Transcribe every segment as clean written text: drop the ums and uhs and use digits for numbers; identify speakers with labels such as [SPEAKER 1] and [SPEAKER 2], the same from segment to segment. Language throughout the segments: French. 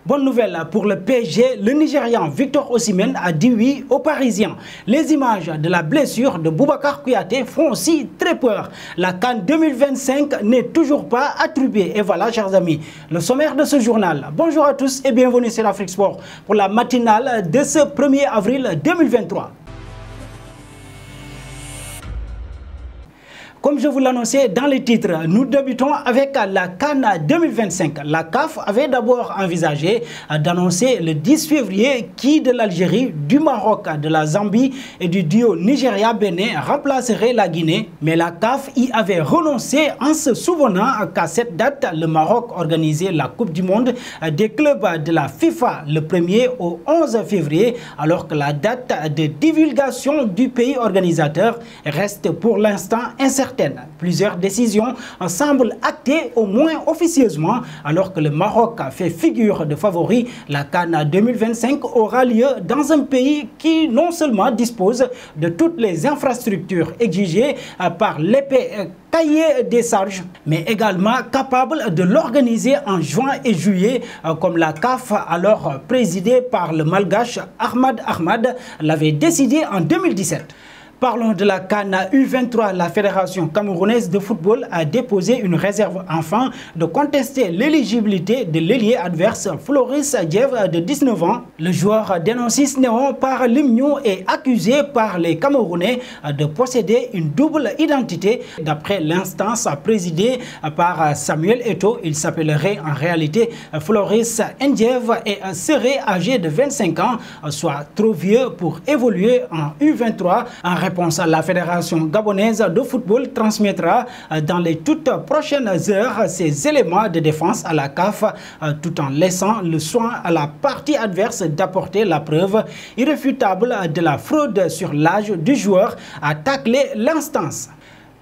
[SPEAKER 1] Bonne nouvelle pour le PSG, le Nigérian Victor Osimhen a dit oui aux Parisiens. Les images de la blessure de Boubacar Kouyaté font aussi très peur. La CAN 2025 n'est toujours pas attribuée. Et voilà, chers amis, le sommaire de ce journal. Bonjour à tous et bienvenue sur Afrique Sport pour la matinale de ce 1er avril 2023. Comme je vous l'annonçais dans les titres, nous débutons avec la CAN 2025. La CAF avait d'abord envisagé d'annoncer le 10 février qui de l'Algérie, du Maroc, de la Zambie et du duo Nigeria-Bénin remplacerait la Guinée. Mais la CAF y avait renoncé en se souvenant qu'à cette date, le Maroc organisait la Coupe du Monde des clubs de la FIFA le 1er au 11 février, alors que la date de divulgation du pays organisateur reste pour l'instant incertaine. Plusieurs décisions semblent actées au moins officieusement, alors que le Maroc fait figure de favori. La CAN 2025 aura lieu dans un pays qui non seulement dispose de toutes les infrastructures exigées par l'épais cahier des charges, mais également capable de l'organiser en juin et juillet, comme la CAF, alors présidée par le Malgache Ahmad Ahmad, l'avait décidé en 2017. Parlons de la CAN U23. La Fédération camerounaise de football a déposé une réserve afin de contester l'éligibilité de l'ailier adverse Floris Diev de 19 ans. Le joueur d'Enonsis Néon par l'Union est accusé par les Camerounais de posséder une double identité. D'après l'instance présidée par Samuel Eto'o, il s'appellerait en réalité Floris Ndiev et serait âgé de 25 ans, soit trop vieux pour évoluer en U23. En réponse, la Fédération gabonaise de football transmettra dans les toutes prochaines heures ces éléments de défense à la CAF, tout en laissant le soin à la partie adverse d'apporter la preuve irréfutable de la fraude sur l'âge du joueur, à tacler l'instance.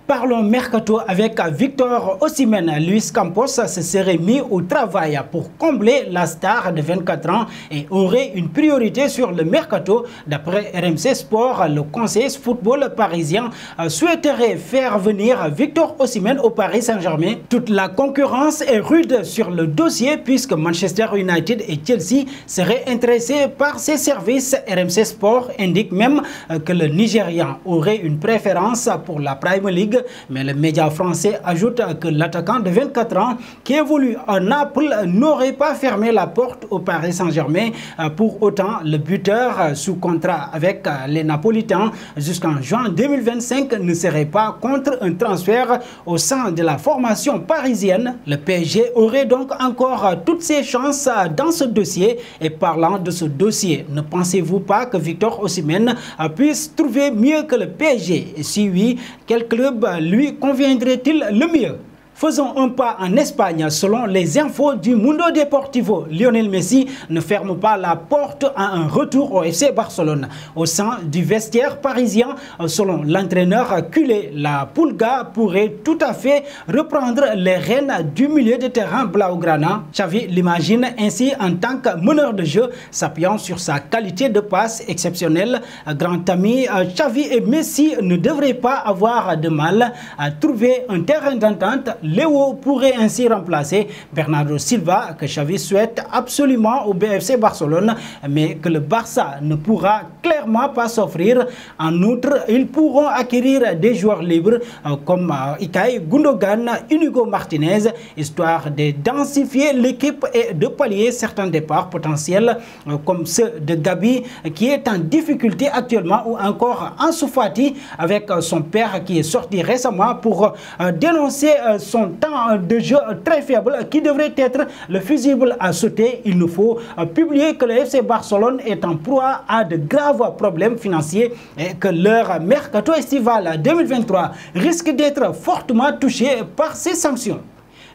[SPEAKER 1] Parlons mercato avec Victor Osimhen. Luis Campos se serait mis au travail pour combler la star de 24 ans et aurait une priorité sur le mercato. D'après RMC Sport, le conseiller football parisien souhaiterait faire venir Victor Osimhen au Paris Saint-Germain. Toute la concurrence est rude sur le dossier puisque Manchester United et Chelsea seraient intéressés par ses services. RMC Sport indique même que le Nigérian aurait une préférence pour la Premier League. Mais le média français ajoute que l'attaquant de 24 ans qui évolue à Naples n'aurait pas fermé la porte au Paris Saint-Germain. Pour autant, le buteur sous contrat avec les Napolitains jusqu'en juin 2025 ne serait pas contre un transfert au sein de la formation parisienne. Le PSG aurait donc encore toutes ses chances dans ce dossier. Et parlant de ce dossier, ne pensez-vous pas que Victor Osimhen puisse trouver mieux que le PSG? Et si oui, quel club lui conviendrait-il le mieux? Faisons un pas en Espagne. Selon les infos du Mundo Deportivo, Lionel Messi ne ferme pas la porte à un retour au FC Barcelone. Au sein du vestiaire parisien, selon l'entraîneur culé, la Pulga pourrait tout à fait reprendre les rênes du milieu de terrain blaugrana. Xavi l'imagine ainsi en tant que meneur de jeu, s'appuyant sur sa qualité de passe exceptionnelle. Grand ami, Xavi et Messi ne devraient pas avoir de mal à trouver un terrain d'entente. Léo pourrait ainsi remplacer Bernardo Silva, que Xavi souhaite absolument au BFC Barcelone, mais que le Barça ne pourra clairement pas s'offrir. En outre, ils pourront acquérir des joueurs libres comme Ilkay Gundogan, Inigo Martinez, histoire de densifier l'équipe et de pallier certains départs potentiels comme ceux de Gabi, qui est en difficulté actuellement, ou encore Ansu Fati avec son père qui est sorti récemment pour dénoncer son temps de jeu très faible qui devrait être le fusible à sauter. Il nous faut publier que le FC Barcelone est en proie à de graves problèmes financiers et que leur mercato estival 2023 risque d'être fortement touché par ces sanctions.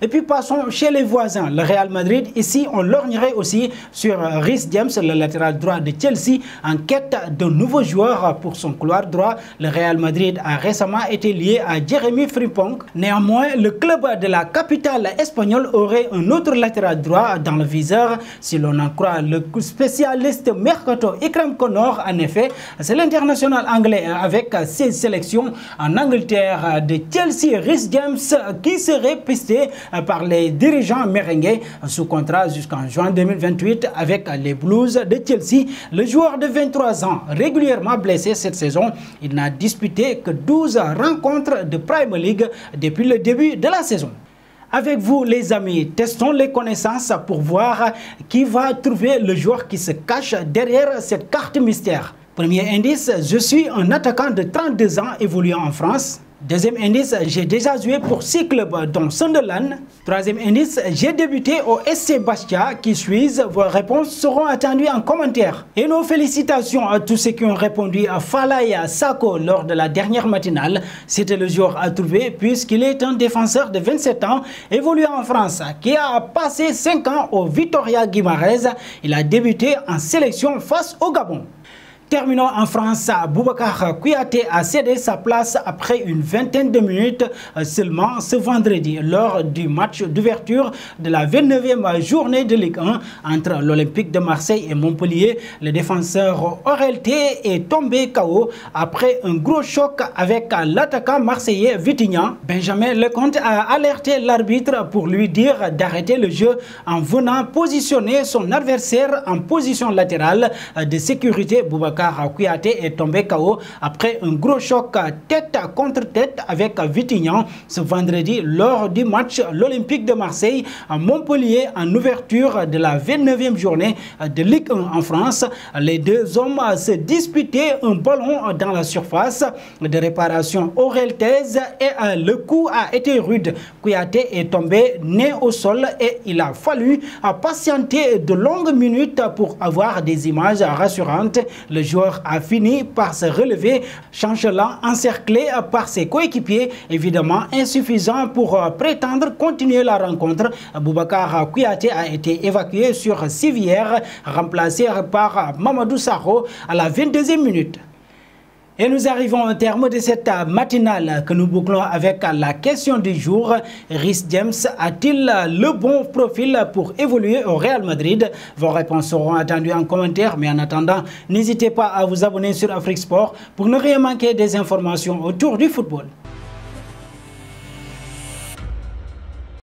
[SPEAKER 1] Et puis passons chez les voisins, le Real Madrid. Ici, on lorgnerait aussi sur Reece James, le latéral droit de Chelsea, en quête de nouveaux joueurs pour son couloir droit. Le Real Madrid a récemment été lié à Jérémy Frimpong. Néanmoins, le club de la capitale espagnole aurait un autre latéral droit dans le viseur. Si l'on en croit le spécialiste mercato Ikram Connor, en effet, c'est l'international anglais avec ses sélections en Angleterre de Chelsea, Reece James, qui serait pisté par les dirigeants merengues sous contrat jusqu'en juin 2028 avec les Blues de Chelsea. Le joueur de 23 ans, régulièrement blessé cette saison, il n'a disputé que 12 rencontres de Premier League depuis le début de la saison. Avec vous les amis, testons les connaissances pour voir qui va trouver le joueur qui se cache derrière cette carte mystère. Premier indice, je suis un attaquant de 32 ans évoluant en France. Deuxième indice, j'ai déjà joué pour 6 clubs dont Sunderland. Troisième indice, j'ai débuté au SC Bastia. Qui suis-je? Vos réponses seront attendues en commentaire. Et nos félicitations à tous ceux qui ont répondu à Falaya Sako lors de la dernière matinale. C'était le joueur à trouver puisqu'il est un défenseur de 27 ans évoluant en France qui a passé 5 ans au Vitória Guimarães. Il a débuté en sélection face au Gabon. Terminons en France, Boubacar Kouyaté a cédé sa place après une vingtaine de minutes seulement ce vendredi lors du match d'ouverture de la 29e journée de Ligue 1 entre l'Olympique de Marseille et Montpellier. Le défenseur Orelté est tombé KO après un gros choc avec l'attaquant marseillais Vitinha. Benjamin Lecomte a alerté l'arbitre pour lui dire d'arrêter le jeu en venant positionner son adversaire en position latérale de sécurité. Boubacar Kouyaté est tombé KO après un gros choc tête contre tête avec Vitinha ce vendredi lors du match l'Olympique de Marseille à Montpellier en ouverture de la 29e journée de Ligue 1 en France. Les deux hommes se disputaient un ballon dans la surface de réparation oreltaise et le coup a été rude. Kouyaté est tombé nez au sol et il a fallu patienter de longues minutes pour avoir des images rassurantes. Le joueur a fini par se relever, chancelant encerclé par ses coéquipiers, évidemment insuffisant pour prétendre continuer la rencontre. Boubacar Kouyaté a été évacué sur civière, remplacé par Mamadou Sakho à la 22e minute. Et nous arrivons au terme de cette matinale que nous bouclons avec la question du jour. Reece James a-t-il le bon profil pour évoluer au Real Madrid? Vos réponses seront attendues en commentaire, mais en attendant, n'hésitez pas à vous abonner sur Afrique Sport pour ne rien manquer des informations autour du football.